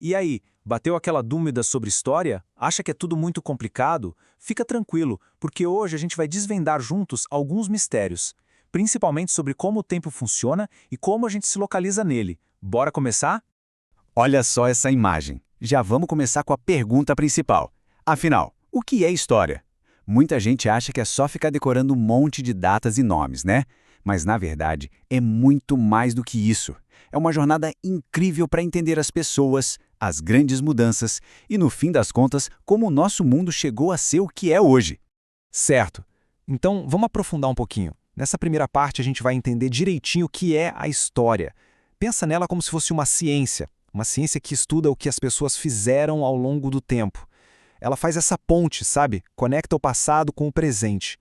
E aí, bateu aquela dúvida sobre história? Acha que é tudo muito complicado? Fica tranquilo, porque hoje a gente vai desvendar juntos alguns mistérios, principalmente sobre como o tempo funciona e como a gente se localiza nele. Bora começar? Olha só essa imagem. Já vamos começar com a pergunta principal. Afinal, o que é história? Muita gente acha que é só ficar decorando um monte de datas e nomes, né? Mas, na verdade, é muito mais do que isso. É uma jornada incrível para entender as pessoas, as grandes mudanças e, no fim das contas, como o nosso mundo chegou a ser o que é hoje. Certo. Então, vamos aprofundar um pouquinho. Nessa primeira parte, a gente vai entender direitinho o que é a história. Pensa nela como se fosse uma ciência que estuda o que as pessoas fizeram ao longo do tempo. Ela faz essa ponte, sabe? Conecta o passado com o presente.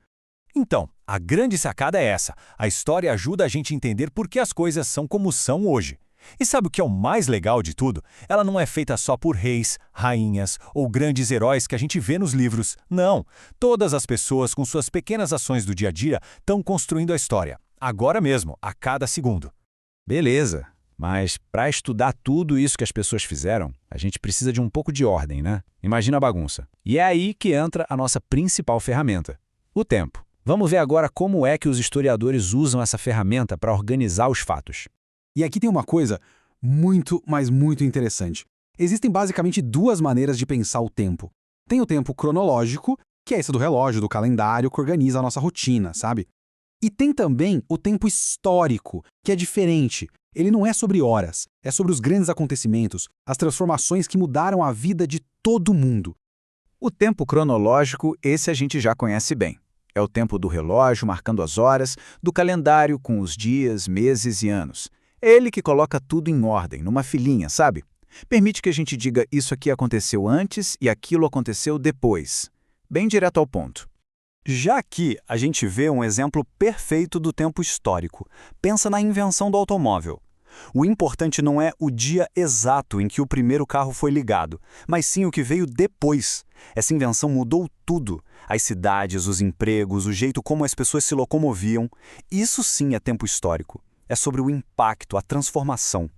Então, a grande sacada é essa. A história ajuda a gente a entender por que as coisas são como são hoje. E sabe o que é o mais legal de tudo? Ela não é feita só por reis, rainhas ou grandes heróis que a gente vê nos livros. Não. Todas as pessoas, com suas pequenas ações do dia a dia, estão construindo a história. Agora mesmo, a cada segundo. Beleza, mas para estudar tudo isso que as pessoas fizeram, a gente precisa de um pouco de ordem, né? Imagina a bagunça. E é aí que entra a nossa principal ferramenta: o tempo. Vamos ver agora como é que os historiadores usam essa ferramenta para organizar os fatos. E aqui tem uma coisa muito, mas muito interessante. Existem basicamente duas maneiras de pensar o tempo. Tem o tempo cronológico, que é esse do relógio, do calendário, que organiza a nossa rotina, sabe? E tem também o tempo histórico, que é diferente. Ele não é sobre horas, é sobre os grandes acontecimentos, as transformações que mudaram a vida de todo mundo. O tempo cronológico, esse a gente já conhece bem. É o tempo do relógio marcando as horas, do calendário com os dias, meses e anos. É ele que coloca tudo em ordem, numa filinha, sabe? Permite que a gente diga isso aqui aconteceu antes e aquilo aconteceu depois. Bem direto ao ponto. Já aqui, a gente vê um exemplo perfeito do tempo histórico. Pensa na invenção do automóvel. O importante não é o dia exato em que o primeiro carro foi ligado, mas sim o que veio depois. Essa invenção mudou tudo. As cidades, os empregos, o jeito como as pessoas se locomoviam. Isso sim é tempo histórico. É sobre o impacto, a transformação.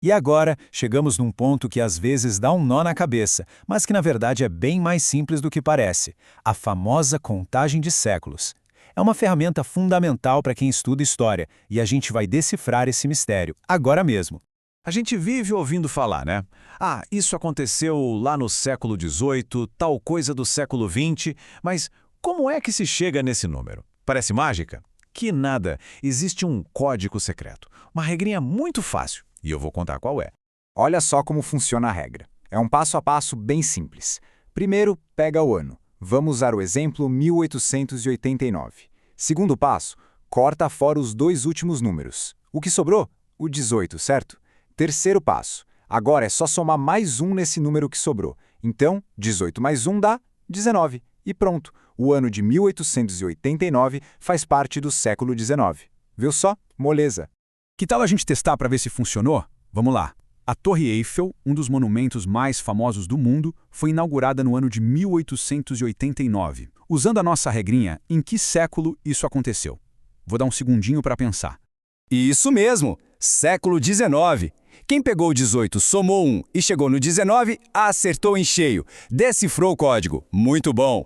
E agora, chegamos num ponto que às vezes dá um nó na cabeça, mas que na verdade é bem mais simples do que parece: a famosa contagem de séculos. É uma ferramenta fundamental para quem estuda história, e a gente vai decifrar esse mistério, agora mesmo. A gente vive ouvindo falar, né? Ah, isso aconteceu lá no século XVIII, tal coisa do século XX, mas como é que se chega nesse número? Parece mágica? Que nada, existe um código secreto, uma regrinha muito fácil, e eu vou contar qual é. Olha só como funciona a regra. É um passo a passo bem simples. Primeiro, pega o ano. Vamos usar o exemplo 1889. Segundo passo, corta fora os dois últimos números. O que sobrou? O 18, certo? Terceiro passo. Agora é só somar mais um nesse número que sobrou. Então, 18 mais 1 dá 19. E pronto, o ano de 1889 faz parte do século XIX. Viu só? Moleza. Que tal a gente testar para ver se funcionou? Vamos lá. A Torre Eiffel, um dos monumentos mais famosos do mundo, foi inaugurada no ano de 1889. Usando a nossa regrinha, em que século isso aconteceu? Vou dar um segundinho para pensar. Isso mesmo, século XIX. Quem pegou o 18, somou 1 e chegou no 19, acertou em cheio. Decifrou o código. Muito bom.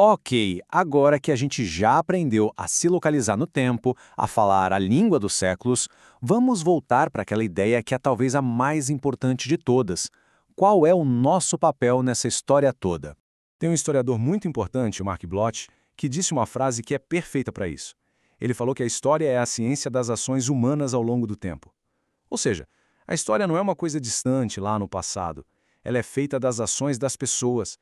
Ok, agora que a gente já aprendeu a se localizar no tempo, a falar a língua dos séculos, vamos voltar para aquela ideia que é talvez a mais importante de todas. Qual é o nosso papel nessa história toda? Tem um historiador muito importante, o Mark Bloch, que disse uma frase que é perfeita para isso. Ele falou que a história é a ciência das ações humanas ao longo do tempo. Ou seja, a história não é uma coisa distante lá no passado. Ela é feita das ações das pessoas.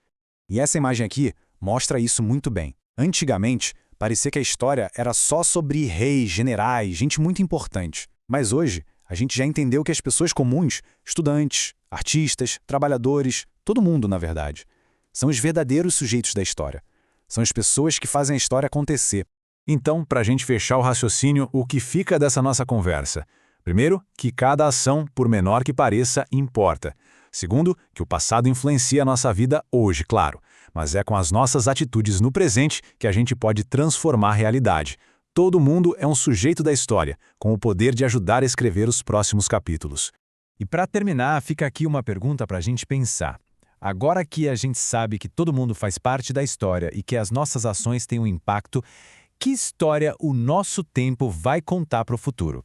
E essa imagem aqui mostra isso muito bem. Antigamente, parecia que a história era só sobre reis, generais, gente muito importante. Mas hoje, a gente já entendeu que as pessoas comuns, estudantes, artistas, trabalhadores, todo mundo, na verdade, são os verdadeiros sujeitos da história. São as pessoas que fazem a história acontecer. Então, para a gente fechar o raciocínio, o que fica dessa nossa conversa? Primeiro, que cada ação, por menor que pareça, importa. Segundo, que o passado influencia a nossa vida hoje, claro. Mas é com as nossas atitudes no presente que a gente pode transformar a realidade. Todo mundo é um sujeito da história, com o poder de ajudar a escrever os próximos capítulos. E para terminar, fica aqui uma pergunta para a gente pensar. Agora que a gente sabe que todo mundo faz parte da história e que as nossas ações têm um impacto, que história o nosso tempo vai contar para o futuro?